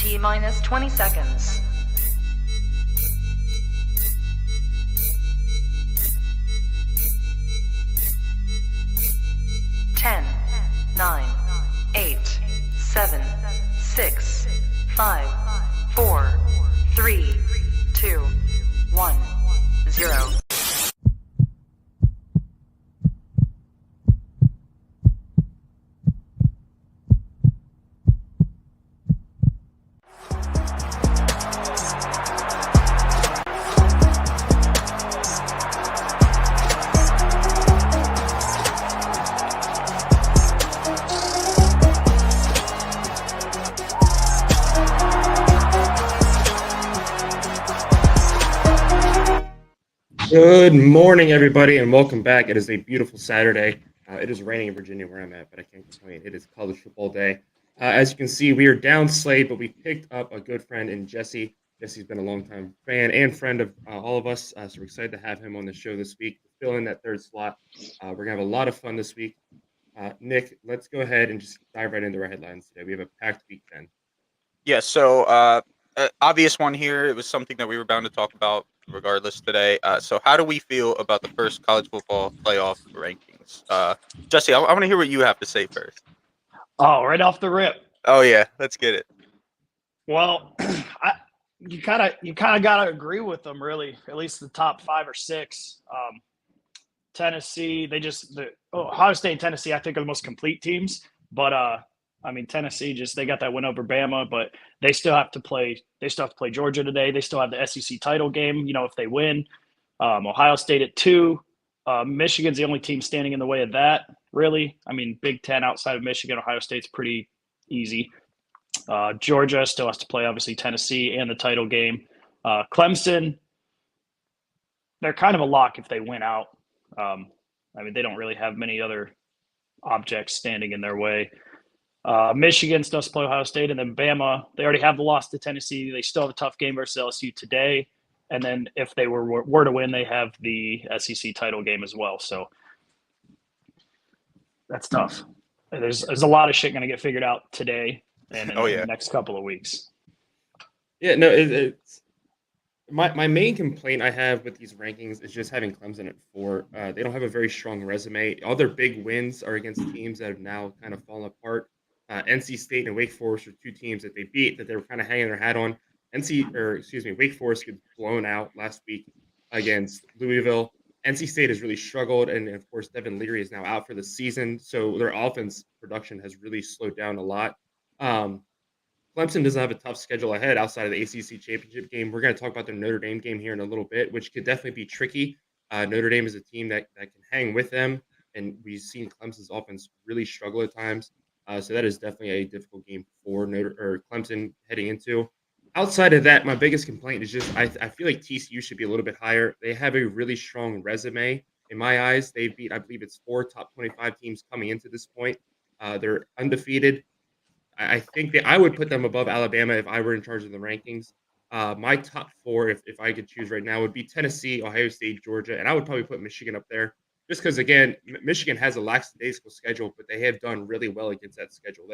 T-minus 20 seconds. 10, 9, 8, 7, 6, 5, 4, 3, 2, 1, 0. Good morning, everybody, and welcome back. It is a beautiful Saturday. It is raining in Virginia where I'm at, but I can't complain. It is college football day. As you can see, we are down slate, but we picked up a good friend in Jesse. Jesse's been a longtime fan and friend of all of us, so we're excited to have him on the show this week to fill in that third slot. We're going to have a lot of fun this week. Nick, let's go ahead and just dive right into our headlines today. We have a packed week 10. Yeah, so obvious one here. It was something that we were bound to talk about regardless today. So how do we feel about the first college football playoff rankings? Jesse, I want to hear what you have to say first. Oh, right off the rip. Oh, yeah. Let's get it. Well, you kind of got to agree with them, really, at least the top 5 or 6. Tennessee, Ohio State and Tennessee, I think, are the most complete teams. But, Tennessee they got that win over Bama, but they still have to play Georgia today. They still have the SEC title game, if they win. Ohio State at 2. Michigan's the only team standing in the way of that, really. Big Ten outside of Michigan, Ohio State's pretty easy. Georgia still has to play, obviously, Tennessee and the title game. Clemson, they're kind of a lock if they win out. They don't really have many other objects standing in their way. Michigan still has to play Ohio State, and then Bama, they already have the loss to Tennessee. They still have a tough game versus LSU today. And then if they were to win, they have the SEC title game as well. So that's tough. There's a lot of shit going to get figured out today and in the next couple of weeks. Yeah, no, it's my main complaint I have with these rankings is just having Clemson at 4. They don't have a very strong resume. All their big wins are against teams that have now kind of fallen apart. NC State and Wake Forest are 2 teams that they beat that they were kind of hanging their hat on. Wake Forest gets blown out last week against Louisville. NC State has really struggled, and of course, Devin Leary is now out for the season, so their offense production has really slowed down a lot. Clemson doesn't have a tough schedule ahead outside of the ACC championship game. We're going to talk about their Notre Dame game here in a little bit, which could definitely be tricky. Notre Dame is a team that can hang with them, and we've seen Clemson's offense really struggle at times. So that is definitely a difficult game for Clemson heading into. Outside of that, my biggest complaint is just I feel like TCU should be a little bit higher. They have a really strong resume. In my eyes, they beat, I believe it's 4 top 25 teams coming into this point. They're undefeated. I think that I would put them above Alabama if I were in charge of the rankings. My top 4, if I could choose right now, would be Tennessee, Ohio State, Georgia, and I would probably put Michigan up there. Just because, again, Michigan has a lackadaisical schedule, but they have done really well against that schedule.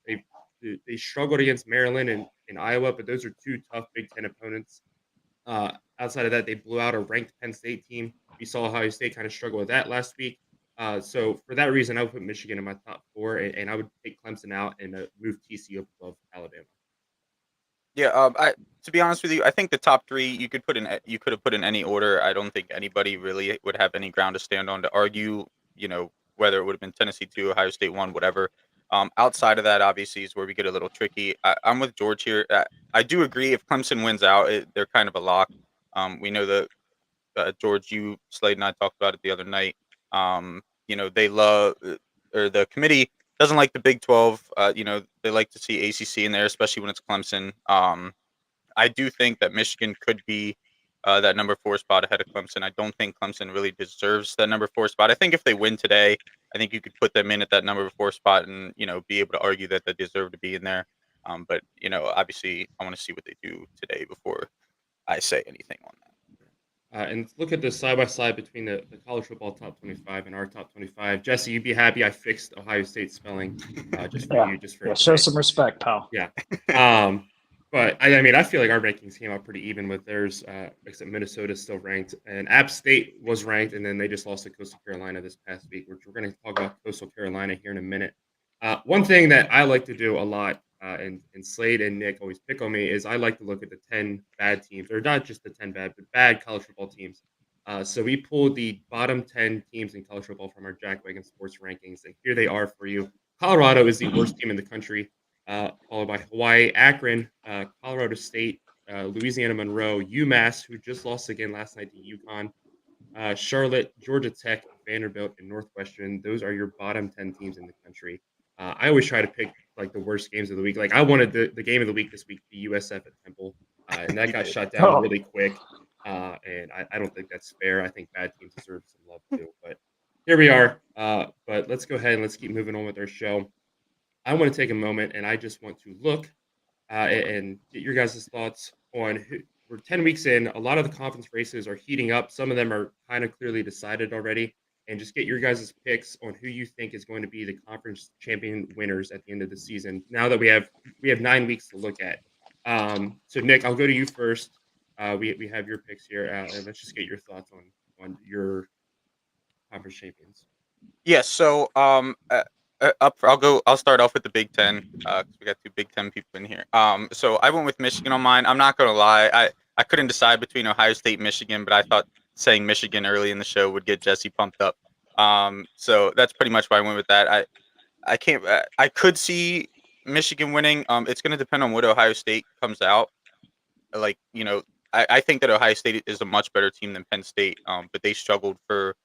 They struggled against Maryland and Iowa, but those are 2 tough Big Ten opponents. Outside of that, they blew out a ranked Penn State team. We saw Ohio State kind of struggle with that last week. So for that reason, I would put Michigan in my top 4, and I would take Clemson out and move TCU up above Alabama. Yeah, to be honest with you, I think the top 3 you could have put in any order. I don't think anybody really would have any ground to stand on to argue, whether it would have been Tennessee 2, Ohio State 1, whatever. Outside of that, obviously, is where we get a little tricky. I'm with George here. I do agree if Clemson wins out, they're kind of a lock. We know that George, you, Slade, and I talked about it the other night. They love, or the committee doesn't like the Big 12. They like to see ACC in there, especially when it's Clemson. I do think that Michigan could be that number 4 spot ahead of Clemson. I don't think Clemson really deserves that number 4 spot. I think if they win today, I think you could put them in at that number 4 spot and, be able to argue that they deserve to be in there. But obviously I want to see what they do today before I say anything on that. And look at the side-by-side between the college football top 25 and our top 25. Jesse, you'd be happy I fixed Ohio State spelling just for you. Show some respect, pal. Yeah. But I mean, I feel like our rankings came out pretty even with theirs, except Minnesota's still ranked, and App State was ranked, and then they just lost to Coastal Carolina this past week, which we're going to talk about Coastal Carolina here in a minute. One thing that I like to do a lot, and Slade and Nick always pick on me, is I like to look at the 10 bad teams, or not just the 10 bad, but bad college football teams. So we pulled the bottom 10 teams in college football from our Jackwagon Sports rankings, and here they are for you. Colorado is the worst team in the country, followed by Hawaii, Akron, Colorado State, Louisiana Monroe, UMass, who just lost again last night to UConn, Charlotte, Georgia Tech, Vanderbilt, and Northwestern. Those are your bottom 10 teams in the country. I always try to pick like the worst games of the week. Like I wanted the game of the week this week to be USF at Temple, and that You got did. shut down Oh, really quick. And I don't think that's fair. I think bad teams deserve some love too. But here we are. But let's go ahead and let's keep moving on with our show. I want to take a moment and I just want to look and get your guys' thoughts on who. We're 10 weeks in. A lot of the conference races are heating up. Some of them are kind of clearly decided already. And just get your guys' picks on who you think is going to be the conference champion winners at the end of the season. Now that we have 9 weeks to look at. So Nick, I'll go to you first. We have your picks here, and let's just get your thoughts on your conference champions. Yes. So, I'll start off with the Big Ten because we got two Big Ten people in here. So I went with Michigan on mine. I'm not gonna lie. I couldn't decide between Ohio State and Michigan, but I thought saying Michigan early in the show would get Jesse pumped up. So that's pretty much why I went with that. I can't. I could see Michigan winning. It's gonna depend on what Ohio State comes out. Like, I think that Ohio State is a much better team than Penn State, but they struggled for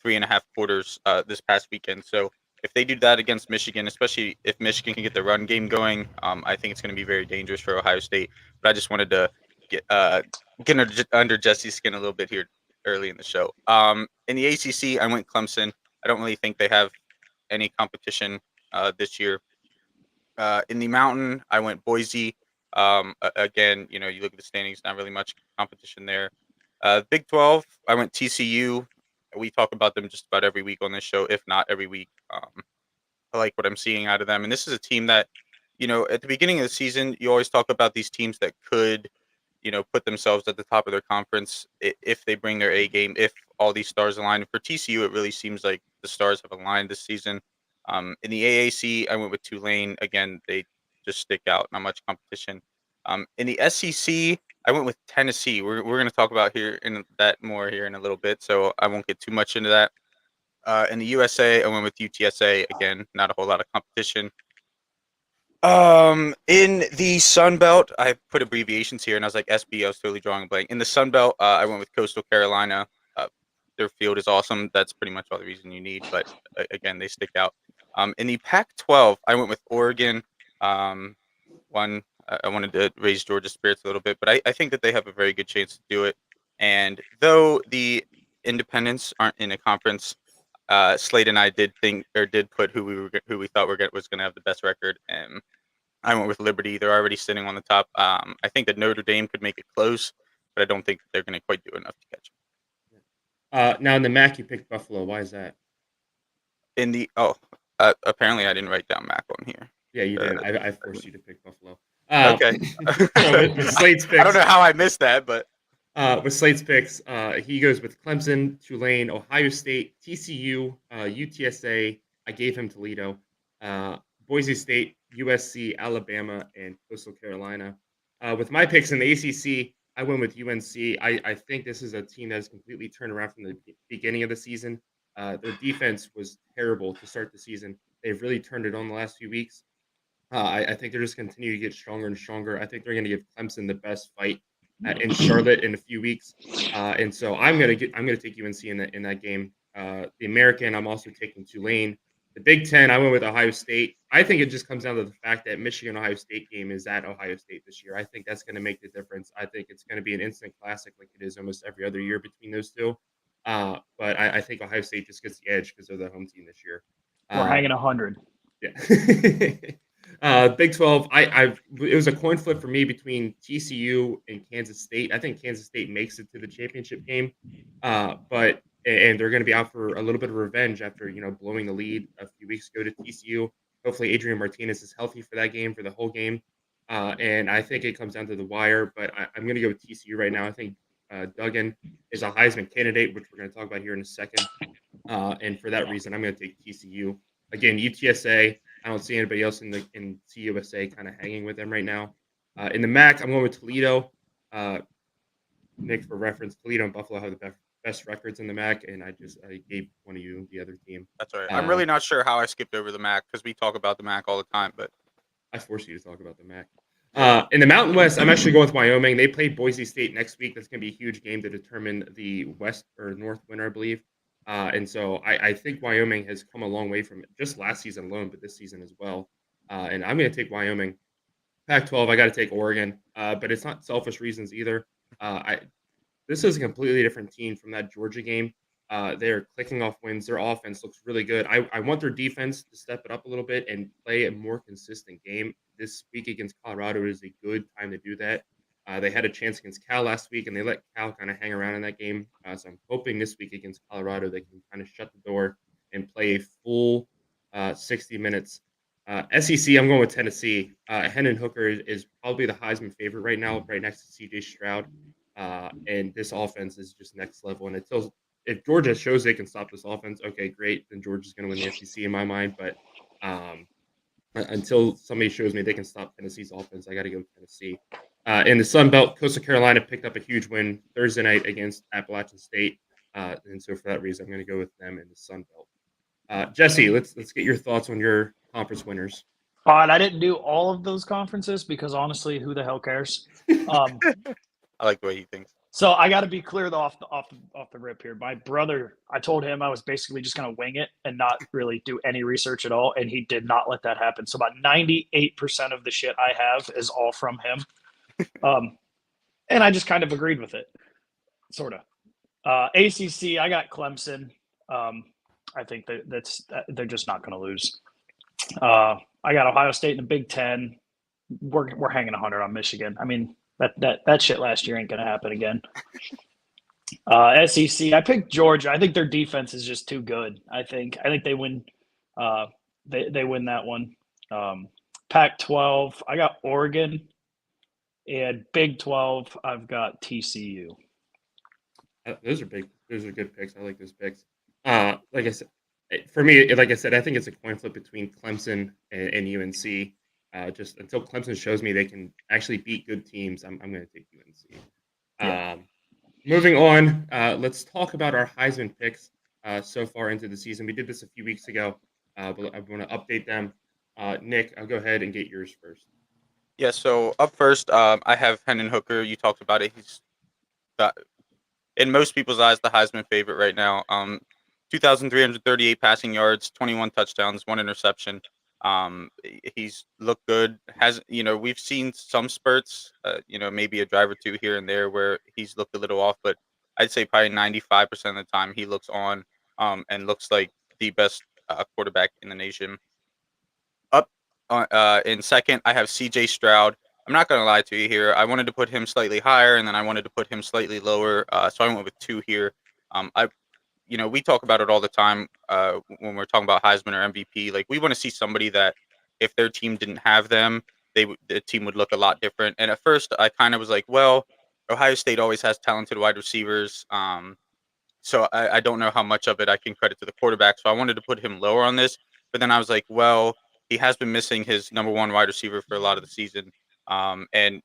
3.5 quarters this past weekend. So if they do that against Michigan, especially if Michigan can get the run game going, I think it's going to be very dangerous for Ohio State. But I just wanted to get under Jesse's skin a little bit here early in the show. In the ACC, I went Clemson. I don't really think they have any competition this year. In the Mountain, I went Boise. Again, you look at the standings, not really much competition there. Big 12, I went TCU. We talk about them just about every week on this show, if not every week. I like what I'm seeing out of them. And this is a team that, at the beginning of the season, you always talk about these teams that could, put themselves at the top of their conference if they bring their A game, if all these stars align. And for TCU, it really seems like the stars have aligned this season. In the AAC, I went with Tulane. Again, they just stick out, not much competition. In the SEC, I went with Tennessee. We're going to talk about here in that more here in a little bit, so I won't get too much into that. In the USA, I went with UTSA. Again, not a whole lot of competition. In the Sun Belt, I put abbreviations here, and I was like SB. I was totally drawing a blank. In the Sun Belt, I went with Coastal Carolina. Their field is awesome. That's pretty much all the reason you need. But again, they stick out. In the Pac-12, I went with Oregon. One, I wanted to raise Georgia's spirits a little bit, but I think that they have a very good chance to do it. And though the independents aren't in a conference, Slade and I did put who we thought was going to have the best record, and I went with Liberty. They're already sitting on the top. I think that Notre Dame could make it close, but I don't think they're going to quite do enough to catch Now in the MAC, you picked Buffalo. Why is that? them. Apparently I didn't write down Mac on here. Yeah, you didn't. I forced you to pick Buffalo. Okay. So with Slate's I don't picks, know how I missed that, but he goes with Clemson, Tulane, Ohio State, TCU, UTSA. I gave him Toledo, Boise State, USC, Alabama, and Coastal Carolina. With my picks in the ACC, I went with UNC. I think this is a team that has completely turned around from the beginning of the season. Their defense was terrible to start the season. They've really turned it on the last few weeks. I think they're just continue to get stronger and stronger. I think they're going to give Clemson the best fight in Charlotte in a few weeks, and so I'm going to take UNC in that game. The American, I'm also taking Tulane. The Big Ten, I went with Ohio State. I think it just comes down to the fact that Michigan Ohio State game is at Ohio State this year. I think that's going to make the difference. I think it's going to be an instant classic like it is almost every other year between those two. But I think Ohio State just gets the edge because they're the home team this year. we're hanging 100. Yeah. Big 12. It was a coin flip for me between TCU and Kansas State. I think Kansas State makes it to the championship game, but they're going to be out for a little bit of revenge after blowing the lead a few weeks ago to TCU. Hopefully, Adrian Martinez is healthy for that game for the whole game. and I think it comes down to the wire. But I'm going to go with TCU right now. I think Duggan is a Heisman candidate, which we're going to talk about here in a second. And for that reason, I'm going to take TCU. Again, UTSA. I don't see anybody else in CUSA kind of hanging with them right now. In the MAC, I'm going with Toledo. Nick, for reference, Toledo and Buffalo have the best records in the MAC, and I gave one of you the other team. That's all right. I'm really not sure how I skipped over the MAC because we talk about the MAC all the time, but I force you to talk about the MAC. In the Mountain West, I'm actually going with Wyoming. They play Boise State next week. That's going to be a huge game to determine the West or North winner, I believe. And so I think Wyoming has come a long way from just last season alone, but this season as well. And I'm going to take Wyoming. Pac-12, I got to take Oregon, but it's not selfish reasons either. This is a completely different team from that Georgia game. They're clicking off wins. Their offense looks really good. I want their defense to step it up a little bit and play a more consistent game. This week against Colorado is a good time to do that. They had a chance against Cal last week, and they let Cal kind of hang around in that game. So I'm hoping this week against Colorado they can kind of shut the door and play a full 60 minutes. SEC, I'm going with Tennessee. Hendon Hooker is probably the Heisman favorite right now, right next to C.J. Stroud. And this offense is just next level. And if Georgia shows they can stop this offense, okay, great. Then Georgia's going to win the SEC in my mind. But until somebody shows me they can stop Tennessee's offense, I got to go with Tennessee. In the Sun Belt, Coastal Carolina picked up a huge win Thursday night against Appalachian State. And so for that reason, I'm going to go with them in the Sun Belt. Jesse, let's get your thoughts on your conference winners. And I didn't do all of those conferences because honestly, who the hell cares? I like the way he thinks. So I got to be clear off the rip here. My brother, I told him I was basically just going to wing it and not really do any research at all, and he did not let that happen. So about 98% of the shit I have is all from him, and I just kind of agreed with it, sort of. ACC, I got Clemson. I think they're just not going to lose. I got Ohio State in the Big Ten. We're hanging 100 on Michigan. I mean. That shit last year ain't gonna happen again. SEC, I picked Georgia. I think their defense is just too good. I think they win. They win that one. Pac-12, I got Oregon, and Big 12, I've got TCU. Those are big. Those are good picks. I like those picks. Like I said, for me, like I said, I think it's a coin flip between Clemson and UNC. Just until Clemson shows me they can actually beat good teams, I'm going to take UNC. Yeah. Moving on, let's talk about our Heisman picks so far into the season. We did this a few weeks ago, but I want to update them. Nick, I'll go ahead and get yours first. Yeah, so up first, I have Hendon Hooker. You talked about it. He's in most people's eyes the Heisman favorite right now. 2,338 passing yards, 21 touchdowns, 1 interception. He's looked good. We've seen some spurts, maybe a drive or two here and there where he's looked a little off, but I'd say probably 95% of the time he looks on, and looks like the best quarterback in the nation. Up in second, I have C.J. Stroud. I'm not going to lie to you here. I wanted to put him slightly higher, and then I wanted to put him slightly lower, so I went with 2 here. We talk about it all the time when we're talking about Heisman or MVP. Like, we want to see somebody that if their team didn't have them, the team would look a lot different. And at first, I kind of was like, well, Ohio State always has talented wide receivers. So I don't know how much of it I can credit to the quarterback. So I wanted to put him lower on this. But then I was like, well, he has been missing his number 1 wide receiver for a lot of the season. And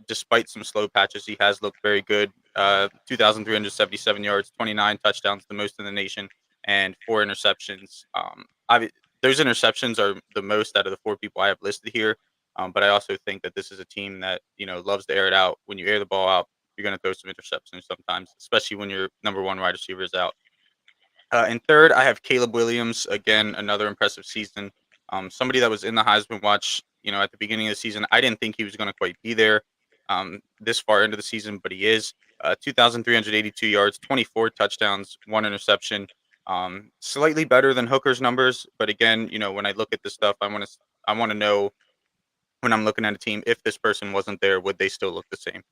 despite some slow patches, he has looked very good. 2,377 yards, 29 touchdowns, the most in the nation, and 4 interceptions. Those interceptions are the most out of the 4 people I have listed here. But I also think that this is a team that loves to air it out. When you air the ball out, you're going to throw some interceptions sometimes, especially when your number 1 wide receiver is out. In third, I have Caleb Williams. Again, another impressive season. Somebody that was in the Heisman watch, at the beginning of the season. I didn't think he was going to quite be there this far into the season, but he is. 2,382 yards, 24 touchdowns, 1 interception. Slightly better than Hooker's numbers, but again, when I look at this stuff, I want to know when I'm looking at a team, if this person wasn't there, would they still look the same?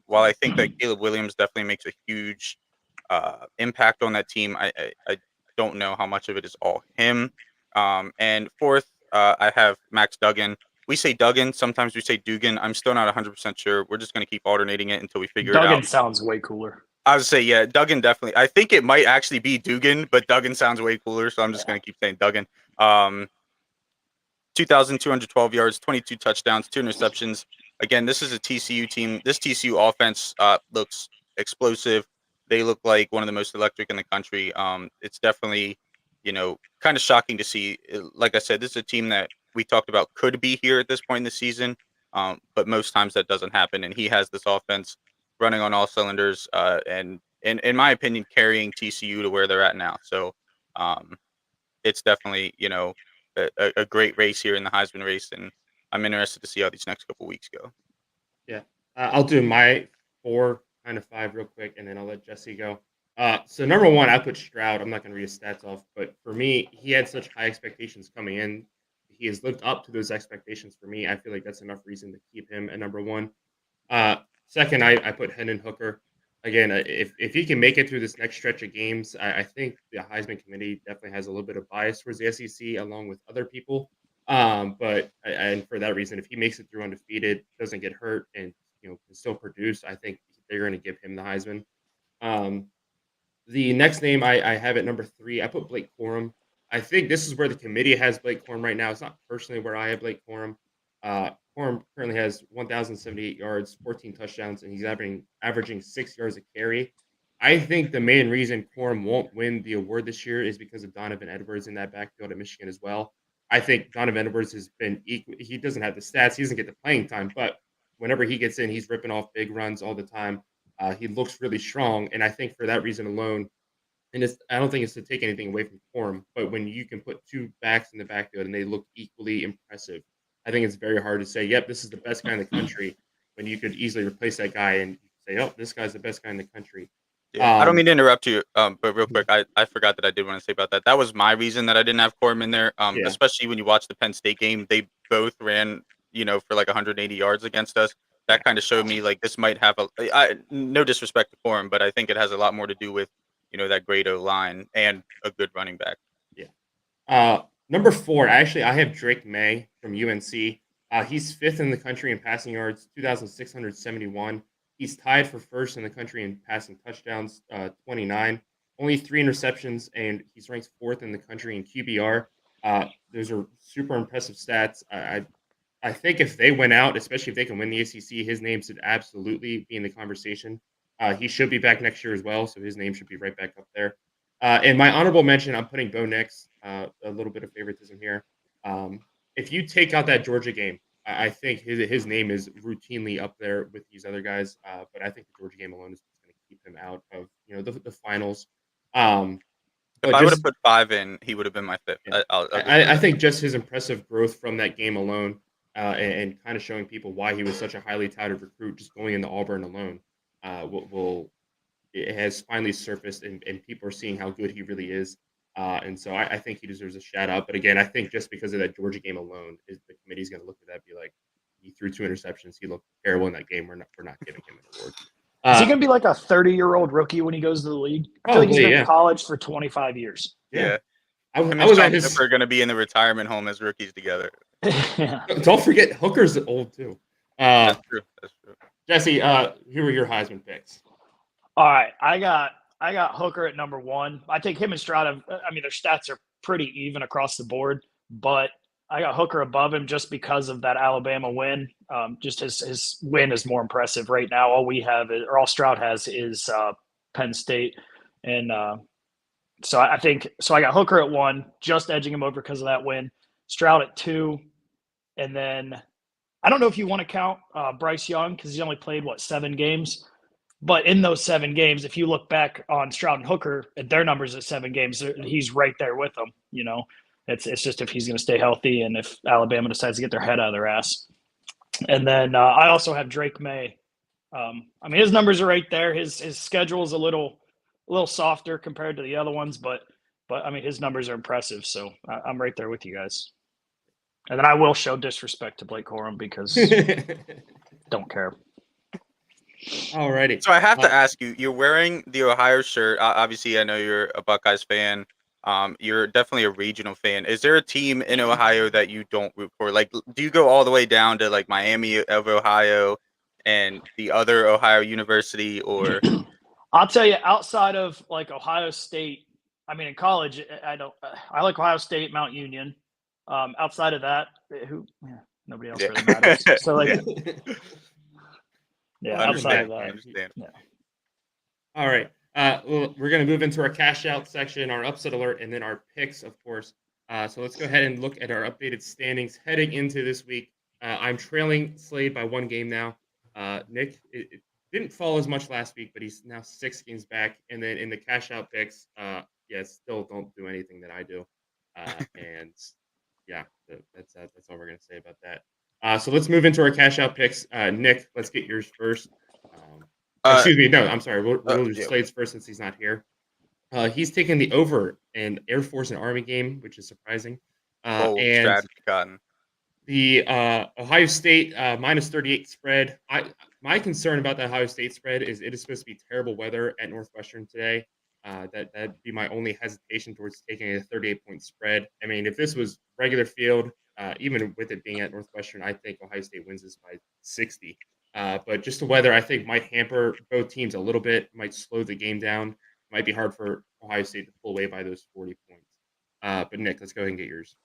While I think that Caleb Williams definitely makes a huge impact on that team, I don't know how much of it is all him. And fourth, I have Max Duggan. we say Duggan. Sometimes we say Dugan. I'm still not 100% sure. We're just going to keep alternating it until we figure it Duggan out. sounds way cooler. I would say, yeah, Duggan definitely. I think it might actually be Dugan, but Duggan sounds way cooler, so I'm just going to keep saying Duggan. 2,212 yards, 22 touchdowns, 2 interceptions. Again, this is a TCU team. This TCU offense looks explosive. They look like one of the most electric in the country. It's definitely, kind of shocking to see. Like I said, this is a team that we talked about could be here at this point in the season, but most times that doesn't happen. And he has this offense running on all cylinders, and in my opinion, carrying TCU to where they're at now. So it's definitely, a great race here in the Heisman race, and I'm interested to see how these next couple weeks go. Yeah. I'll do my 4, kind of 5 real quick, and then I'll let Jesse go. So number 1, I put Stroud. I'm not going to read his stats off, but for me, he had such high expectations coming in. He has lived up to those expectations for me. I feel like that's enough reason to keep him at number 1. Second, I put Hendon Hooker. Again, if he can make it through this next stretch of games, I think the Heisman committee definitely has a little bit of bias towards the SEC along with other people. And for that reason, if he makes it through undefeated, doesn't get hurt, and can still produce, I think they're going to give him the Heisman. The next name I have at number 3, I put Blake Corum. I think this is where the committee has Blake Corum right now. It's not personally where I have Blake Corum. Corum currently has 1,078 yards, 14 touchdowns, and he's averaging 6 yards a carry. I think the main reason Corum won't win the award this year is because of Donovan Edwards in that backfield at Michigan as well. I think Donovan Edwards has been equal. He doesn't have the stats. He doesn't get the playing time, but whenever he gets in, he's ripping off big runs all the time. He looks really strong, and I think for that reason alone, and I don't think it's to take anything away from Corum, but when you can put 2 backs in the backfield and they look equally impressive, I think it's very hard to say, yep, this is the best guy in the country, when you could easily replace that guy and say, oh, this guy's the best guy in the country. Yeah, I don't mean to interrupt you, but real quick, I forgot that I did want to say about that. That was my reason that I didn't have Corum in there, Yeah. especially when you watch the Penn State game. They both ran, for like 180 yards against us. That kind of showed me like this might have no disrespect to Corum, but I think it has a lot more to do with, that great O-line and a good running back. Yeah. Number 4, I have Drake May from UNC. He's 5th in the country in passing yards, 2,671. He's tied for 1st in the country in passing touchdowns, 29. Only 3 interceptions, and he's ranked 4th in the country in QBR. Those are super impressive stats. I think if they win out, especially if they can win the ACC, his name should absolutely be in the conversation. He should be back next year as well, so his name should be right back up there. And my honorable mention, I'm putting Bo Nix. A little bit of favoritism here. If you take out that Georgia game, I think his name is routinely up there with these other guys. But I think the Georgia game alone is going to keep him out of the finals. If I would have put 5 in, he would have been my 5th. Yeah. I think just his impressive growth from that game alone, and kind of showing people why he was such a highly touted recruit, just going into Auburn alone, it has finally surfaced, and people are seeing how good he really is. And so I think he deserves a shout out. But again, I think just because of that Georgia game alone, the committee's going to look at that and be like, he threw 2 interceptions. He looked terrible in that game. We're not giving him an award. Is he going to be like a 30-year-old rookie when he goes to the league? I feel like he's been in college for 25 years. Yeah. I was at his. We're going to be in the retirement home as rookies together. Yeah. Don't forget, Hooker's old too. That's true. Jesse, who were your Heisman picks? All right, I got Hooker at number 1. I think him and Stroud their stats are pretty even across the board, but I got Hooker above him just because of that Alabama win. Just his win is more impressive right now. All Stroud has is Penn State, and so I got Hooker at 1, just edging him over because of that win. Stroud at 2, and then I don't know if you want to count Bryce Young because he only played 7 games. But in those 7 games, if you look back on Stroud and Hooker at their numbers at 7 games, he's right there with them. It's just if he's going to stay healthy and if Alabama decides to get their head out of their ass. And then I also have Drake May. His numbers are right there. His schedule is a little softer compared to the other ones, but his numbers are impressive. So I'm right there with you guys. And then I will show disrespect to Blake Corum because don't care. Alrighty. So I have to ask you, you're wearing the Ohio shirt. Obviously, I know you're a Buckeyes fan. You're definitely a regional fan. Is there a team in Ohio that you don't root for? Like, do you go all the way down to like Miami of Ohio and the other Ohio University, or I'll tell you, outside of like Ohio State, I mean, in college, I don't. I like Ohio State, Mount Union. Outside of that, nobody else yeah, really matters. So like, yeah, yeah, outside of understand, that, understand. yeah. All right. Well, we're going to move into our cash out section, our upset alert, and then our picks, of course. So let's go ahead and look at our updated standings heading into this week. I'm trailing Slade by 1 game now. Nick, it didn't fall as much last week, but he's now 6 games back. And then in the cash out picks, yeah, still don't do anything that I do. And yeah, that's all we're going to say about that. So let's move into our cash out picks. Nick, let's get yours first. Uh, Excuse me. No, I'm sorry. We'll do yeah. Slade's first since he's not here. He's taken the over in Air Force and Army game, which is surprising. Bold And strategy, Cotton. the Ohio State minus 38 spread. My concern about the Ohio State spread is it is supposed to be terrible weather at Northwestern today. That'd be my only hesitation towards taking a 38-point spread. I mean, if this was regular field, even with it being at Northwestern, I think Ohio State wins this by 60. But just the weather, I think, might hamper both teams a little bit, might slow the game down. Might be hard for Ohio State to pull away by those 40 points. But Nick, let's go ahead and get yours.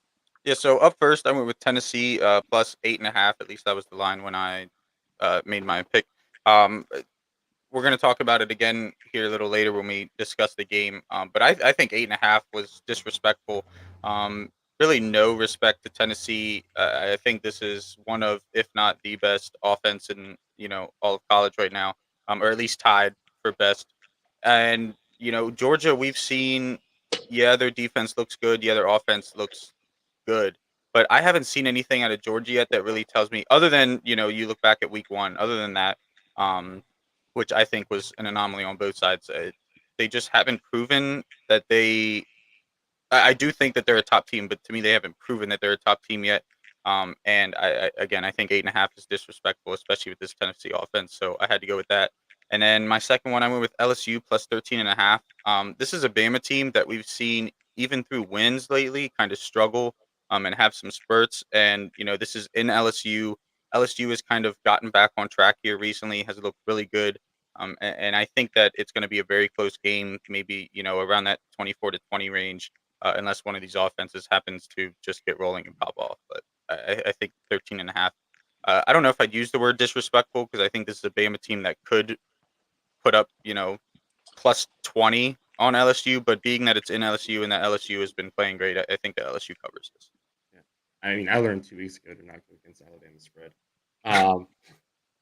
Yeah, so up first, I went with Tennessee plus 8.5. At least that was the line when I made my pick. Um, we're going to talk about it again here a little later when we discuss the game. But I think 8.5 was disrespectful. Really, no respect to Tennessee. I think this is one of, if not the best offense in all of college right now, or at least tied for best. And Georgia, we've seen. Yeah, their defense looks good. Yeah, their offense looks good. But I haven't seen anything out of Georgia yet that really tells me, other than you look back at week one. Other than that, which I think was an anomaly on both sides. They just haven't proven that they. I do think that they're a top team, but to me, they haven't proven that they're a top team yet. And again, I think 8.5 is disrespectful, especially with this Tennessee offense. So I had to go with that. And then my second one, I went with LSU plus 13.5. This is a Bama team that we've seen even through wins lately kind of struggle and have some spurts. And this is in LSU. LSU has kind of gotten back on track here recently, has looked really good. And I think that it's going to be a very close game, maybe around that 24-20 range, unless one of these offenses happens to just get rolling and pop off. But I think 13.5. I don't know if I'd use the word disrespectful because I think this is a Bama team that could put up plus 20 on LSU. But being that it's in LSU and that LSU has been playing great, I think that LSU covers this. Yeah. I mean, I learned 2 weeks ago to not go against Alabama spread.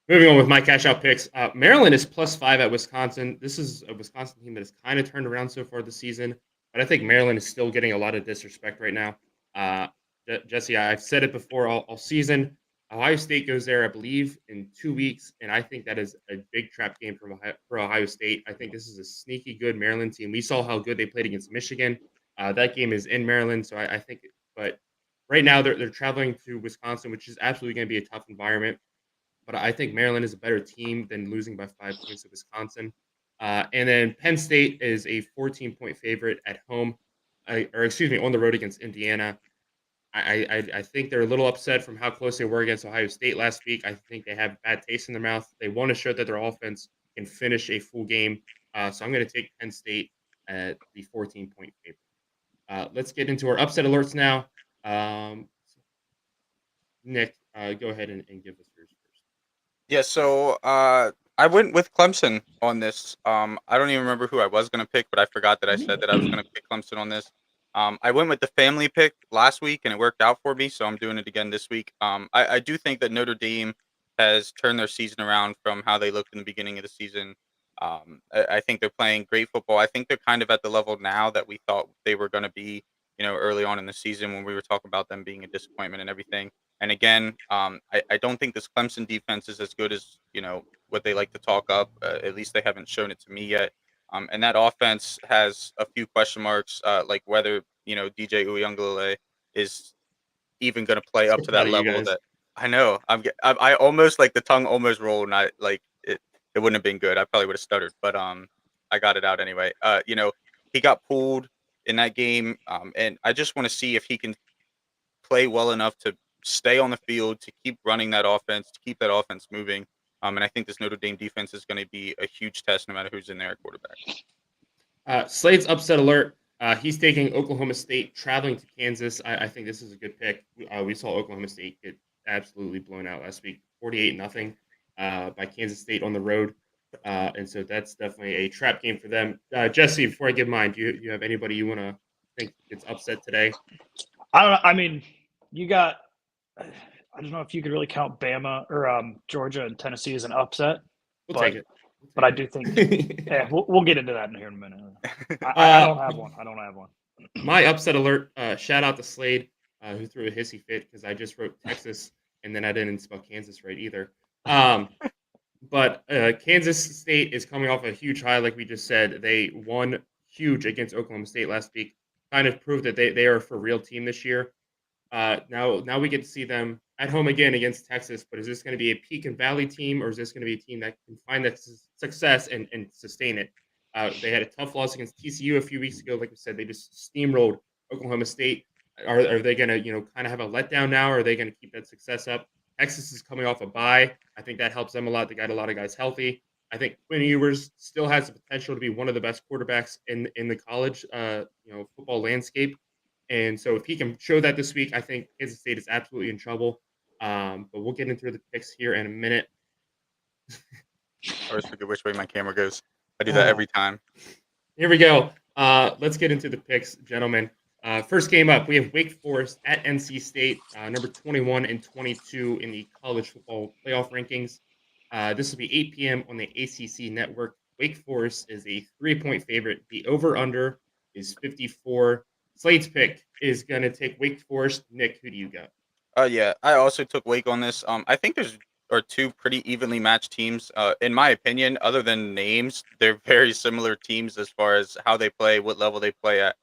Moving on with my cash out picks. Maryland is +5 at Wisconsin. This is a Wisconsin team that has kind of turned around so far this season, but I think Maryland is still getting a lot of disrespect right now. Jesse, I've said it before all season. Ohio State goes there, I believe, in 2 weeks, and I think that is a big trap game for Ohio State. I think this is a sneaky good Maryland team. We saw how good they played against Michigan. That game is in Maryland, so I think. But right now they're traveling to Wisconsin, which is absolutely going to be a tough environment. But I think Maryland is a better team than losing by 5 points to Wisconsin. And then Penn State is a 14-point favorite at home, or excuse me, on the road against Indiana. I think they're a little upset from how close they were against Ohio State last week. I think they have bad taste in their mouth. They want to show that their offense can finish a full game. So I'm going to take Penn State at the 14-point favorite. Let's get into our upset alerts now. Nick, go ahead and give us yours first. Yeah, so I went with Clemson on this. I don't even remember who I was going to pick, but I forgot that I said that I was going to pick Clemson on this. I went with the family pick last week, and it worked out for me, so I'm doing it again this week. I do think that Notre Dame has turned their season around from how they looked in the beginning of the season. I think they're playing great football. I think they're kind of at the level now that we thought they were going to be, early on in the season when we were talking about them being a disappointment and everything. And again, I don't think this Clemson defense is as good as what they like to talk up. At least they haven't shown it to me yet. And that offense has a few question marks, like whether DJ Uyunglele is even going to play So up to proud that of you level. guys. That I know I almost like the tongue almost rolled, and I like it. It wouldn't have been good. I probably would have stuttered, but I got it out anyway. He got pulled in that game, and I just want to see if he can play well enough to stay on the field, to keep running that offense, to keep that offense moving. And I think this Notre Dame defense is going to be a huge test no matter who's in there at quarterback. Slade's upset alert. He's taking Oklahoma State traveling to Kansas. I think this is a good pick. We saw Oklahoma State get absolutely blown out last week, 48-0 by Kansas State on the road. And so that's definitely a trap game for them. Jesse, before I give mine, do you have anybody you want to think gets upset today? I don't know. I mean, you got. I don't know if you could really count Bama or Georgia and Tennessee as an upset. We'll but, take it. But I do think. Yeah, we'll get into that in here in a minute. I don't have one. I don't have one. My upset alert. Shout out to Slade, who threw a hissy fit because I just wrote Texas and then I didn't spell Kansas right either. But Kansas State is coming off a huge high, like we just said. They won huge against Oklahoma State last week. Kind of proved that they are a for real team this year. Now we get to see them at home again against Texas. But is this going to be a peak and valley team, or is this going to be a team that can find that success and sustain it? They had a tough loss against TCU a few weeks ago. Like we said, they just steamrolled Oklahoma State. Are they going to kind of have a letdown now, or are they going to keep that success up? Texas is coming off a bye. I think that helps them a lot. They got a lot of guys healthy. I think Quinn Ewers still has the potential to be one of the best quarterbacks in the college football landscape. And so if he can show that this week, I think Kansas State is absolutely in trouble. But we'll get into the picks here in a minute. I always forget which way my camera goes. I do that every time. Here we go. Let's get into the picks, gentlemen. First game up, we have Wake Forest at NC State, number 21 and 22 in the college football playoff rankings. This will be 8 p.m. on the ACC network. Wake Forest is a 3-point favorite. The over-under is 54. Slade's pick is going to take Wake Forest. Nick, who do you got? Yeah, I also took Wake on this. I think there's two pretty evenly matched teams. In my opinion, other than names, they're very similar teams as far as how they play, what level they play at.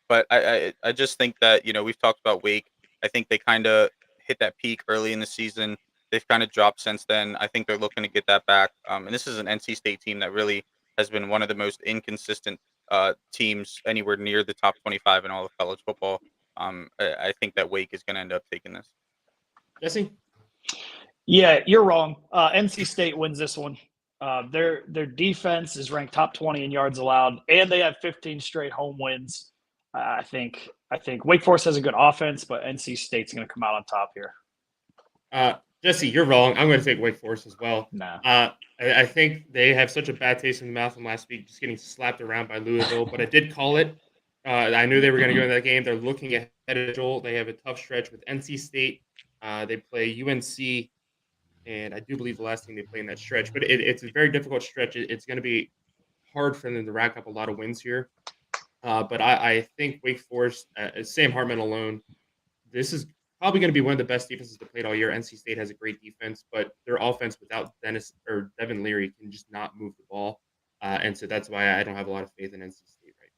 But I just think that we've talked about Wake. I think they kind of hit that peak early in the season. They've kind of dropped since then. I think they're looking to get that back. And this is an NC State team that really has been one of the most inconsistent teams anywhere near the top 25 in all of college football. I think that Wake is going to end up taking this. Jesse? Yeah, you're wrong. NC State wins this one. Their defense is ranked top 20 in yards allowed, and they have 15 straight home wins. I think Wake Forest has a good offense, but NC State's going to come out on top here. Jesse, you're wrong. I'm going to take Wake Forest as well. No. I think they have such a bad taste in the mouth from last week, just getting slapped around by Louisville. But I did call it. I knew they were going to go in that game. They're looking ahead of Joel. They have a tough stretch with NC State. They play UNC, and I do believe the last team they play in that stretch. But it's a very difficult stretch. It's going to be hard for them to rack up a lot of wins here. But I think Wake Forest, Sam Hartman alone, this is probably going to be one of the best defenses they played all year. NC State has a great defense, but their offense without Devin Leary can just not move the ball. And so that's why I don't have a lot of faith in NC State right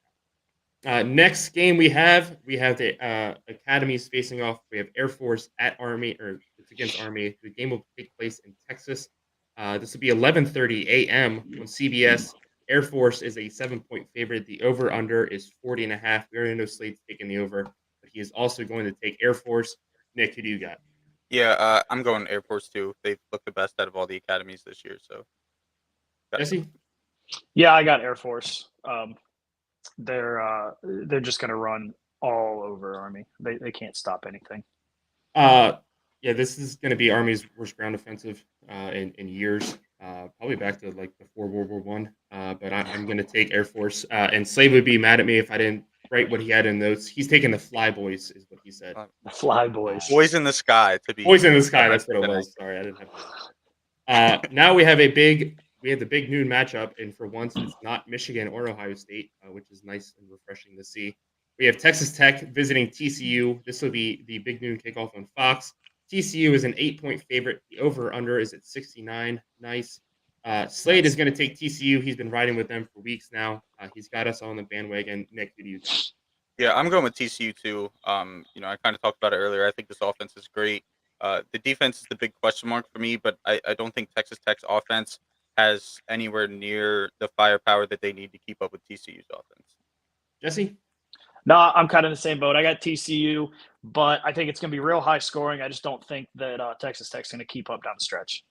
now. Next game we have the academies facing off. We have Air Force at Army, or it's against Army. The game will take place in Texas. This will be 11:30 a.m. on CBS. Air Force is a 7-point favorite. The over-under is 40.5. We already know Slade's taking the over, but he is also going to take Air Force. Nick, who do you got? Yeah, I'm going Air Force too. They've looked the best out of all the academies this year. So, Jesse? Yeah, I got Air Force. They're just going to run all over Army. They can't stop anything. Yeah, this is going to be Army's worst ground offensive in years. Probably back to like before World War One. But I'm going to take Air Force. And Slade would be mad at me if I didn't write what he had in notes. He's taking the Fly Boys, is what he said. The Fly Boys. Boys in the Sky, to be. Boys in the Sky. That's what it was. Sorry, I didn't have. Now we have the big noon matchup, and for once it's not Michigan or Ohio State, which is nice and refreshing to see. We have Texas Tech visiting TCU. This will be the big noon kickoff on Fox. TCU is an 8-point favorite. The over-under is at 69. Nice. Slade is going to take TCU. He's been riding with them for weeks now. He's got us on the bandwagon. Nick, who do you think? Yeah, I'm going with TCU too. I kind of talked about it earlier. I think this offense is great. The defense is the big question mark for me, but I don't think Texas Tech's offense has anywhere near the firepower that they need to keep up with TCU's offense. Jesse? No, I'm kind of in the same boat. I got TCU, but I think it's going to be real high scoring. I just don't think that Texas Tech's going to keep up down the stretch.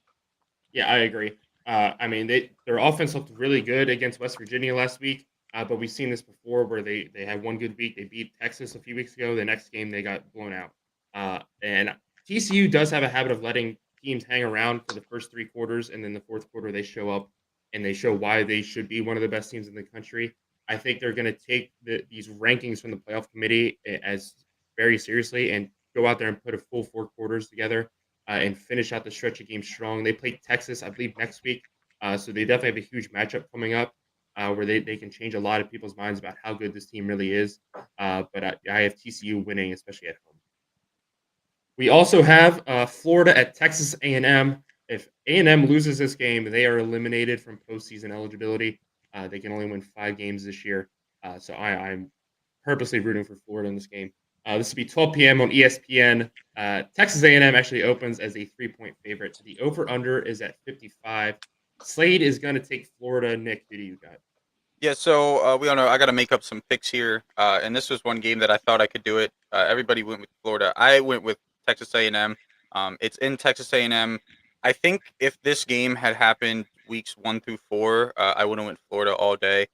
Yeah, I agree. I mean, their offense looked really good against West Virginia last week, but we've seen this before where they had one good week. They beat Texas a few weeks ago. The next game, they got blown out. And TCU does have a habit of letting teams hang around for the first three quarters, and then the fourth quarter, they show up and they show why they should be one of the best teams in the country. I think they're going to take these rankings from the playoff committee as very seriously and go out there and put a full four quarters together and finish out the stretch of games strong. They play Texas, I believe, next week. So they definitely have a huge matchup coming up where they can change a lot of people's minds about how good this team really is. But I have TCU winning, especially at home. We also have Florida at Texas A&M. If A&M loses this game, they are eliminated from postseason eligibility. They can only win 5 games this year. So I'm purposely rooting for Florida in this game. This will be 12 p.m. on ESPN. Texas A&M actually opens as a 3-point favorite. The over/under is at 55. Slade is going to take Florida. Nick, who do you got? Yeah, so we all know I got to make up some picks here, and this was one game that I thought I could do it. Everybody went with Florida. I went with Texas A&M. It's in Texas A&M. I think if this game had happened weeks 1 through 4, I would have went Florida all day.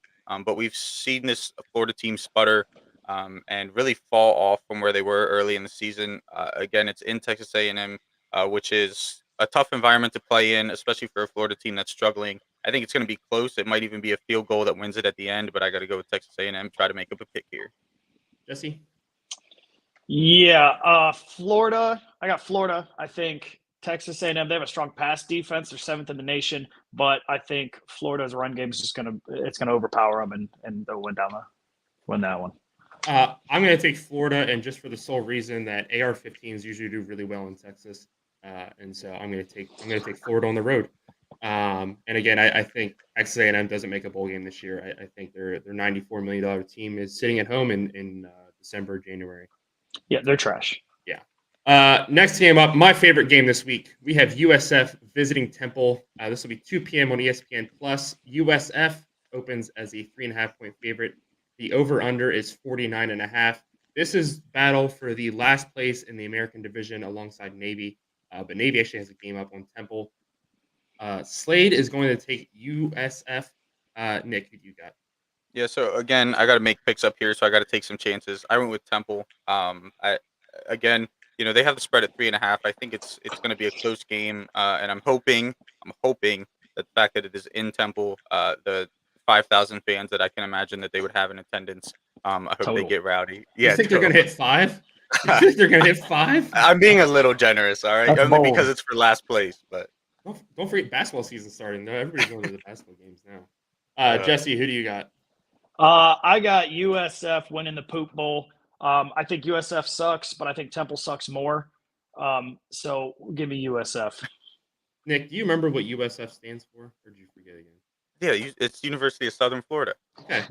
But we've seen this Florida team sputter and really fall off from where they were early in the season. Again, it's in Texas A&M, which is a tough environment to play in, especially for a Florida team that's struggling. I think it's going to be close. It might even be a field goal that wins it at the end, but I got to go with Texas A&M. Try to make up a pick here. Jesse? Yeah, Florida. I got Florida. I think Texas A&M. They have a strong pass defense. They're 7th in the nation, but I think Florida's run game is just gonna overpower them and they'll win that one. I'm going to take Florida, and just for the sole reason that AR-15s usually do really well in Texas, and so I'm going to take Florida on the road. And again, I think Texas A&M doesn't make a bowl game this year. I think their $94 million team is sitting at home in December, January. Yeah, they're trash. Yeah. Next game up, my favorite game this week. We have USF visiting Temple. This will be 2 p.m. on ESPN Plus. USF opens as a 3.5-point favorite. The over/under is 49.5. This is battle for the last place in the American Division alongside Navy, but Navy actually has a game up on Temple. Slade is going to take USF. Nick, who do you got? Yeah, so again, I got to make picks up here, so I got to take some chances. I went with Temple. Again, they have the spread at 3.5. I think it's going to be a close game, and I'm hoping that the fact that it is in Temple, the 5,000 fans that I can imagine that they would have in attendance, I hope Total. they get rowdy. You Yeah, think they're going to hit 5? You think they're going to hit 5? I'm being a little generous, all right, That's only bold. because it's for last place, but. Don't forget basketball season starting. No, everybody's going to the basketball games now. Jesse, who do you got? I got USF winning the Poop Bowl. I think USF sucks, but I think Temple sucks more. So give me USF. Nick, do you remember what USF stands for, or did you forget again? Yeah, it's University of Southern Florida. Okay.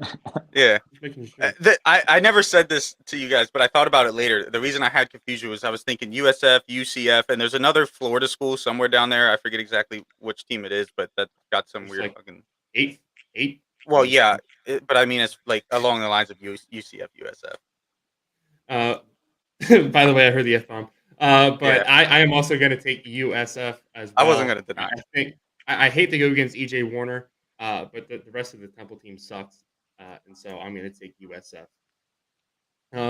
Yeah. Just making sure. I never said this to you guys, but I thought about it later. The reason I had confusion was I was thinking USF, UCF, and there's another Florida school somewhere down there. I forget exactly which team it is, but that got some It's weird like fucking. 8. Well, yeah, but I mean it's like along the lines of UCF, USF. By the way, I heard the F-bomb. But Yeah. I am also going to take USF as well. I wasn't going to deny. I think I hate to go against EJ Warner, but the rest of the Temple team sucks, and so I'm going to take USF.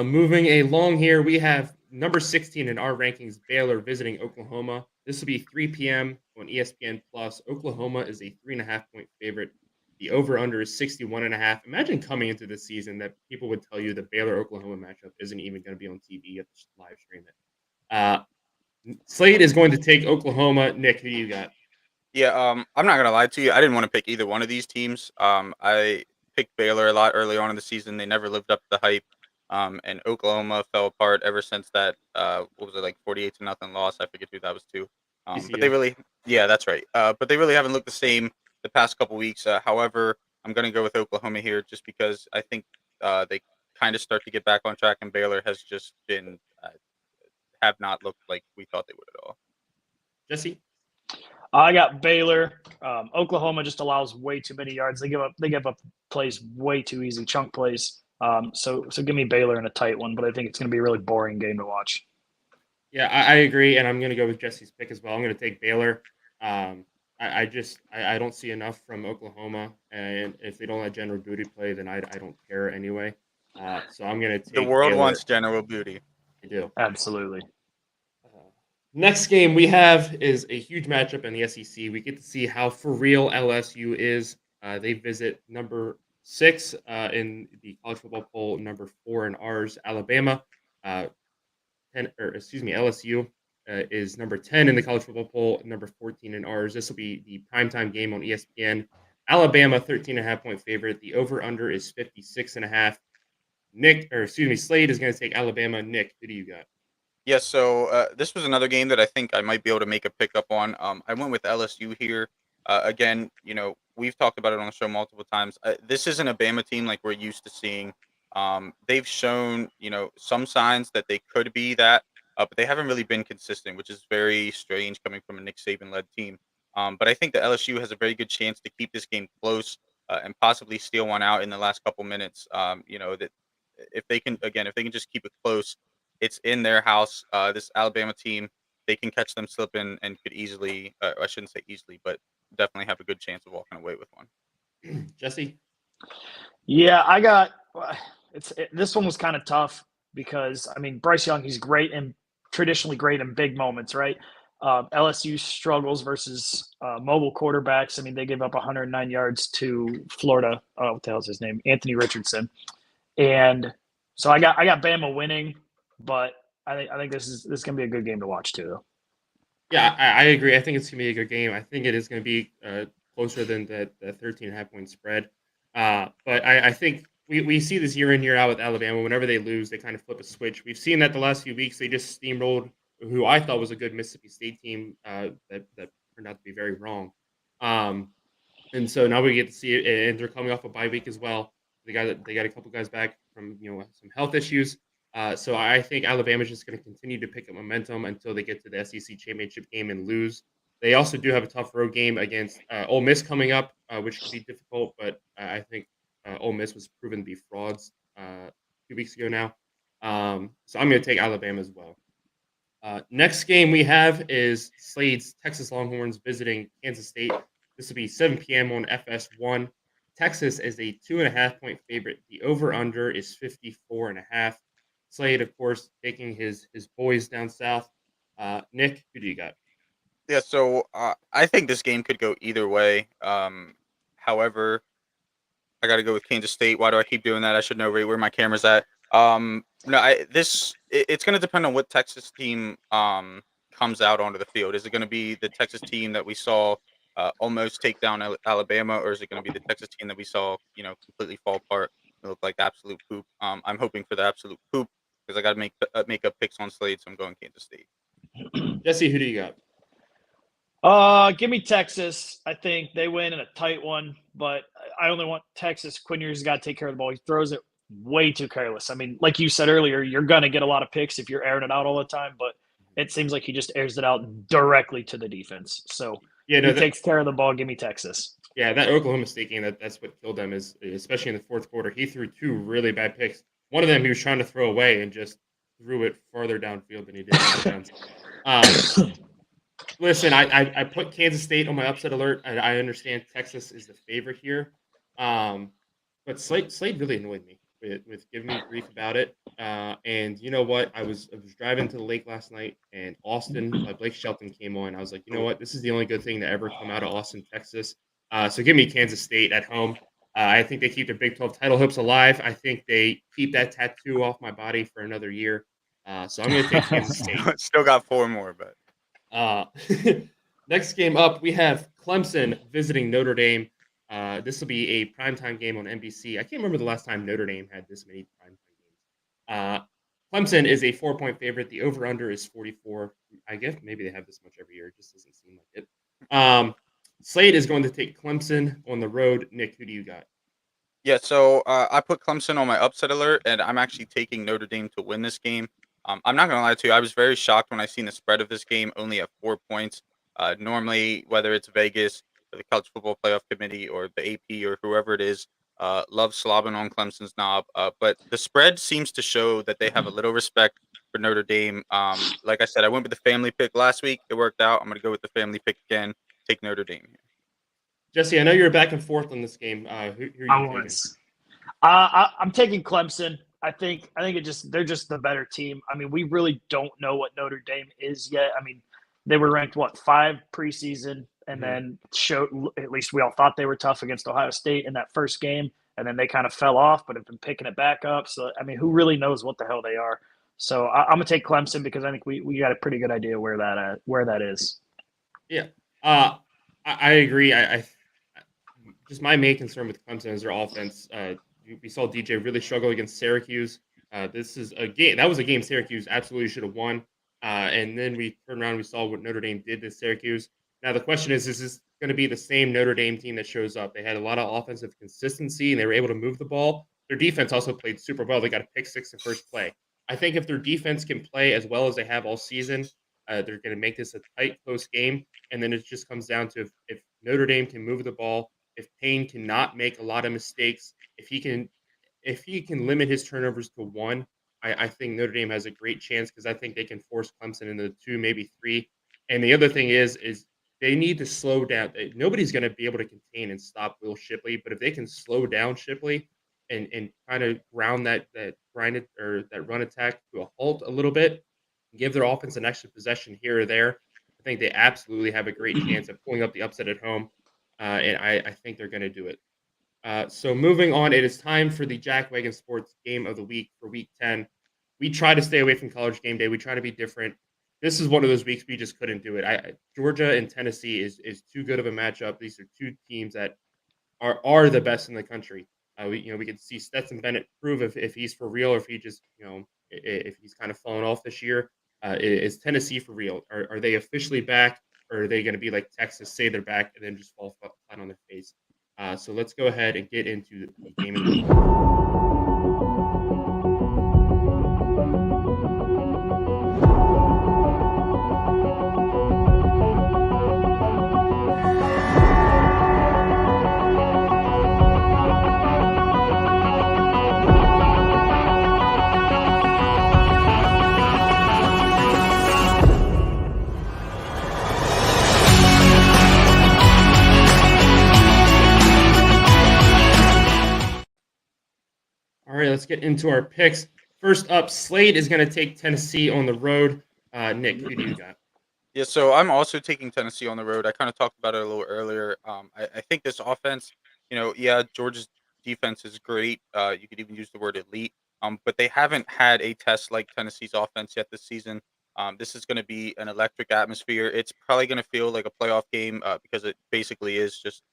Moving along here, we have number 16 in our rankings, Baylor visiting Oklahoma. This will be 3 p.m. on ESPN Plus. Oklahoma is a 3.5-point favorite. The over/under is 61.5. Imagine coming into this season that people would tell you the Baylor-Oklahoma matchup isn't even going to be on TV. You have to live stream it. Slade is going to take Oklahoma. Nick, who do you got? Yeah, I'm not gonna lie to you. I didn't want to pick either one of these teams. I picked Baylor a lot early on in the season. They never lived up to the hype. And Oklahoma fell apart ever since that. What was it, like 48-0 loss? I forget who that was to. But they really, yeah, that's right. But they really haven't looked the same the past couple weeks. However, I'm gonna go with Oklahoma here just because I think they kind of start to get back on track, and Baylor has just been have not looked like we thought they would at all. Jesse? I got Baylor. Oklahoma just allows way too many yards. They give up plays way too easy, chunk plays. So give me Baylor in a tight one, but I think it's going to be a really boring game to watch. Yeah, I agree, and I'm going to go with Jesse's pick as well. I'm going to take Baylor. I don't see enough from Oklahoma, and if they don't let General Booty play, then I don't care anyway. So I'm going to The take world Baylor. wants General Booty. I do. Absolutely. Next game we have is a huge matchup in the SEC. We get to see how for real LSU is. They visit number 6 in the college football poll, number 4 in ours, Alabama. 10, or excuse me, LSU is number 10 in the college football poll, number 14 in ours. This will be the primetime game on ESPN. Alabama, 13.5-point favorite. The over-under is 56.5. Slade is going to take Alabama. Nick, who do you got? Yeah, so this was another game that I think I might be able to make a pickup on. I went with LSU here. Again, we've talked about it on the show multiple times. This isn't a Bama team like we're used to seeing. They've shown, some signs that they could be that, but they haven't really been consistent, which is very strange coming from a Nick Saban-led team. But I think that LSU has a very good chance to keep this game close and possibly steal one out in the last couple minutes. That if they can just keep it close, it's in their house. This Alabama team, they can catch them slipping and could easily, I shouldn't say easily, but definitely have a good chance of walking away with one. Jesse? Yeah, I got this one was kind of tough because I mean Bryce Young, he's great and traditionally great in big moments, right? LSU struggles versus mobile quarterbacks. I mean, they gave up 109 yards to Florida. What the hell's his name? Anthony Richardson. And so I got Bama winning, but I think this is going to be a good game to watch too. Though. Yeah, I agree. I think it's going to be a good game. I think it is going to be closer than the 13.5-point spread. But I think we see this year in, year out with Alabama. Whenever they lose, they kind of flip a switch. We've seen that the last few weeks. They just steamrolled who I thought was a good Mississippi State team that turned out to be very wrong. And so now we get to see it, and they're coming off a bye week as well. They got a couple guys back from some health issues. So I think Alabama's just going to continue to pick up momentum until they get to the SEC championship game and lose. They also do have a tough road game against Ole Miss coming up, which could be difficult. But I think Ole Miss was proven to be frauds 2 weeks ago now. So I'm going to take Alabama as well. Next game we have is Slade's Texas Longhorns visiting Kansas State. This will be 7 p.m. on FS1. Texas is a 2.5-point favorite. The over-under is 54.5. Slade, of course, taking his boys down south. Nick, who do you got? Yeah, so I think this game could go either way. However, I got to go with Kansas State. Why do I keep doing that? I should know right where my camera's at. No, it's going to depend on what Texas team comes out onto the field. Is it going to be the Texas team that we saw almost take down Alabama, or is it going to be the Texas team that we saw completely fall apart and look like absolute poop? I'm hoping for the absolute poop because I got to make up picks on Slade, so I'm going Kansas State. Jesse, who do you got? Give me Texas. I think they win in a tight one, but I only want Texas. Quinn Ewers got to take care of the ball. He throws it way too careless. I mean, like you said earlier, you're going to get a lot of picks if you're airing it out all the time, but it seems like he just airs it out directly to the defense. So he takes care of the ball. Give me Texas. Yeah, that Oklahoma State game, that's what killed them, is especially in the fourth quarter. He threw 2 really bad picks. One of them he was trying to throw away and just threw it farther downfield than he did. Listen, I put Kansas State on my upset alert. I understand Texas is the favorite here. But Slade really annoyed me with giving me grief about it. And you know what? I was driving to the lake last night, and Austin by Blake Shelton came on. I was like, you know what? This is the only good thing to ever come out of Austin, Texas. So give me Kansas State at home. I think they keep their Big 12 title hopes alive. I think they keep that tattoo off my body for another year. So I'm going to take Kansas State. Still got 4 more, but. Next game up, we have Clemson visiting Notre Dame. This will be a primetime game on NBC. I can't remember the last time Notre Dame had this many primetime games. Clemson is a 4-point favorite. The over-under is 44. I guess maybe they have this much every year. It just doesn't seem like it. Slade is going to take Clemson on the road. Nick, who do you got? Yeah, so I put Clemson on my upset alert, and I'm actually taking Notre Dame to win this game. I'm not going to lie to you. I was very shocked when I seen the spread of this game only at 4 points. Normally, whether it's Vegas or the College Football Playoff Committee or the AP or whoever it is, Love slobbing on Clemson's knob. But the spread seems to show that they have a little respect for Notre Dame. Like I said, I went with the family pick last week. It worked out. I'm going to go with the family pick again. Take Notre Dame here. Jesse, I know you're back and forth on this game. Who are I you taking? was. I'm taking Clemson. I think they're just the better team. I mean, we really don't know what Notre Dame is yet. I mean, they were ranked 5 preseason, and then showed, at least we all thought they were tough against Ohio State in that first game, and then they kind of fell off, but have been picking it back up. So I mean, who really knows what the hell they are? So I'm gonna take Clemson because I think we got a pretty good idea where that is. Yeah, I agree. I just my main concern with Clemson is their offense. We saw DJ really struggle against Syracuse. This is a game that was a game Syracuse absolutely should have won. And then we turned around and we saw what Notre Dame did to Syracuse. Now the question is this going to be the same Notre Dame team that shows up? They had a lot of offensive consistency and they were able to move the ball. Their defense also played super well. They got a pick six the first play. I think if their defense can play as well as they have all season, they're going to make this a tight, close game. And then it just comes down to if Notre Dame can move the ball, if Payne cannot make a lot of mistakes, if he can limit his turnovers to one, I think Notre Dame has a great chance because I think they can force Clemson into 2, maybe 3. And the other thing is they need to slow down. Nobody's going to be able to contain and stop Will Shipley, but if they can slow down Shipley and kind of ground that grinded or that run attack to a halt a little bit, give their offense an extra possession here or there, I think they absolutely have a great chance of pulling up the upset at home. And I think they're going to do it. So moving on, it is time for the Jack Wagon Sports Game of the Week for Week 10. We try to stay away from College Game Day. We try to be different. This is one of those weeks we just couldn't do it. Georgia and Tennessee is too good of a matchup. These are two teams that are the best in the country. We could see Stetson Bennett prove if he's for real or if he just if he's kind of fallen off this year. Is Tennessee for real? Are they officially back, or are they going to be like Texas, say they're back and then just fall flat on their face? So let's go ahead and get into the game of the week. All right, let's get into our picks. First up, Slade is going to take Tennessee on the road. Nick, who do you got? Yeah, so I'm also taking Tennessee on the road. I kind of talked about it a little earlier. I think this offense, Georgia's defense is great. You could even use the word elite. But they haven't had a test like Tennessee's offense yet this season. This is going to be an electric atmosphere. It's probably going to feel like a playoff game because it basically is just,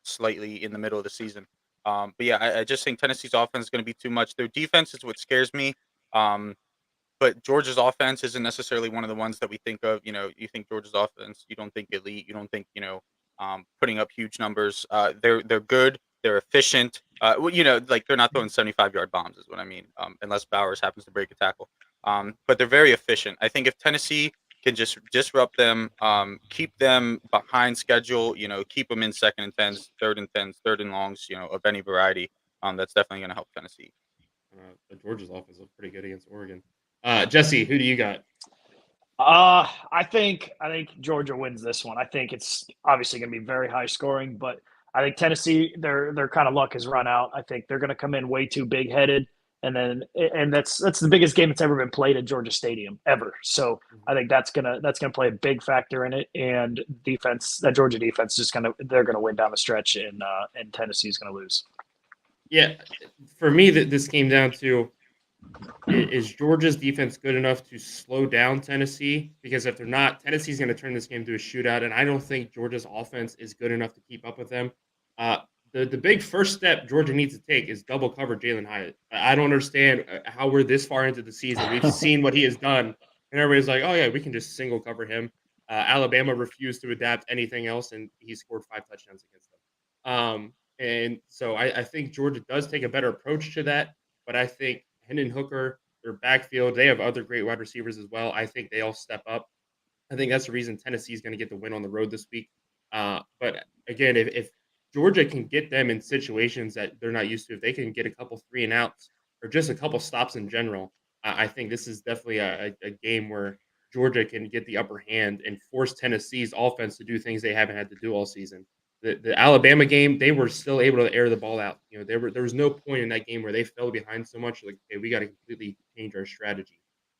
slightly in the middle of the season. But yeah, I just think Tennessee's offense is going to be too much. Their defense is what scares me. But Georgia's offense isn't necessarily one of the ones that we think of. You think Georgia's offense, you don't think elite, you don't think putting up huge numbers. They're good, they're efficient. Like they're not throwing 75-yard bombs, is what I mean. Unless Bowers happens to break a tackle. But they're very efficient. I think if Tennessee can just disrupt them, keep them behind schedule, keep them in second and tens, third and tens, third and longs, of any variety. That's definitely going to help Tennessee. Georgia's offense looked pretty good against Oregon. Jesse, who do you got? I think Georgia wins this one. I think it's obviously going to be very high scoring, but I think Tennessee, their kind of luck has run out. I think they're going to come in way too big headed, and that's the biggest game that's ever been played at Georgia Stadium ever. So I think that's gonna play a big factor in it. And that Georgia defense they're gonna win down the stretch, and Tennessee's gonna lose. Yeah, for me, this came down to is Georgia's defense good enough to slow down Tennessee? Because if they're not, Tennessee's going to turn this game to a shootout, and I don't think Georgia's offense is good enough to keep up with them. The big first step Georgia needs to take is double cover Jalen Hyatt. I don't understand how we're this far into the season. We've seen what he has done, and everybody's like, oh, yeah, we can just single cover him. Alabama refused to adapt anything else, and he scored 5 touchdowns against them. And so I think Georgia does take a better approach to that, but I think Hendon Hooker, their backfield, they have other great wide receivers as well. I think they all step up. I think that's the reason Tennessee is going to get the win on the road this week. But again, if Georgia can get them in situations that they're not used to, if they can get a couple 3 and outs or just a couple stops in general, I think this is definitely a game where Georgia can get the upper hand and force Tennessee's offense to do things they haven't had to do all season. The Alabama game, they were still able to air the ball out. There was no point in that game where they fell behind so much. Like, okay, we got to completely change our strategy.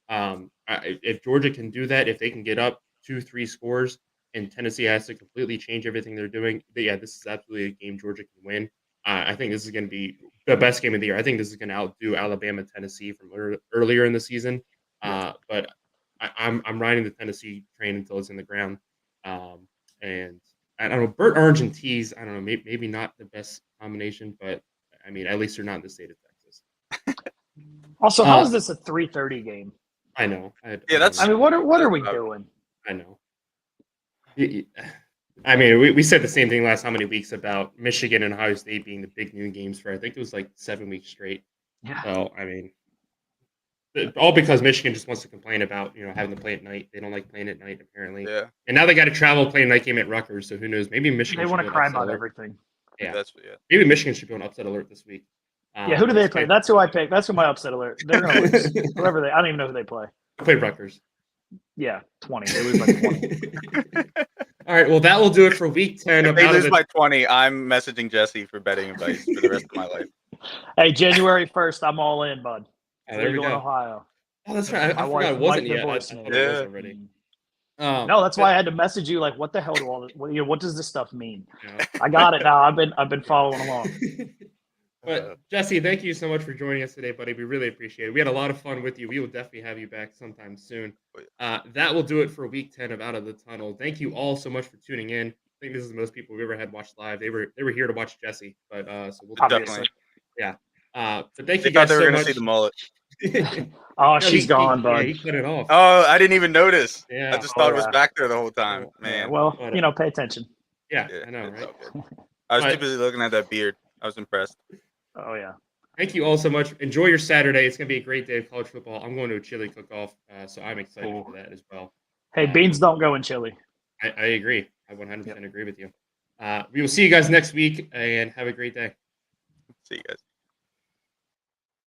If Georgia can do that, if they can get up 2-3 scores, and Tennessee has to completely change everything they're doing, yeah, this is absolutely a game Georgia can win. I think this is going to be the best game of the year. I think this is going to outdo Alabama, Tennessee from earlier in the season. But I'm riding the Tennessee train until it's in the ground. And I don't know, burnt orange and teas. I don't know, maybe not the best combination, but I mean, at least they're not in the state of Texas. Also, how is this a 3:30 game? I know. That's. I mean, what are we doing? I know. I mean, we said the same thing last how many weeks about Michigan and Ohio State being the big noon games for, I think it was like 7 weeks straight. Yeah. So, I mean, all because Michigan just wants to complain about, having to play at night. They don't like playing at night, apparently. Yeah. And now they got to travel, play a night game at Rutgers. So who knows? Maybe Michigan. They want to should cry upset about alert. everything. Yeah. Maybe Michigan should go on upset alert this week. Yeah, who do they play? That's who I picked. That's who my upset alert. They're gonna lose. Whoever I don't even know who they play. They play Rutgers. Yeah, 20. They lose by 20. All right, well, that will do it for week 10. If they lose by 20, I'm messaging Jesse for betting advice for the rest of my life. Hey, January 1st, I'm all in, bud. Oh, there we Legal in go. Ohio. Oh, that's right. I forgot it wasn't yet. I thought it was already. No, that's why I had to message you. Like, what the hell do all this? What does this stuff mean? I got it now. I've been following along. But Jesse, thank you so much for joining us today, buddy. We really appreciate it. We had a lot of fun with you. We will definitely have you back sometime soon. That will do it for week 10 of Out of the Tunnel. Thank you all so much for tuning in. I think this is the most people we've ever had watch live. They were here to watch Jesse, but so we'll definitely. Yeah. But thank They you guys thought they so were going much. to see the mullet. Oh, she's gone, bud. Yeah, he cut it off. Oh, I didn't even notice. Yeah. I just thought it was back there the whole time. Yeah, Man. well, pay attention. Yeah, I know, right? I was too busy looking at that beard. I was impressed. Oh, yeah. Thank you all so much. Enjoy your Saturday. It's going to be a great day of college football. I'm going to a chili cook-off, so I'm excited for that as well. Hey, beans don't go in chili. I agree. I 100% agree with you. We will see you guys next week, and have a great day. See you guys.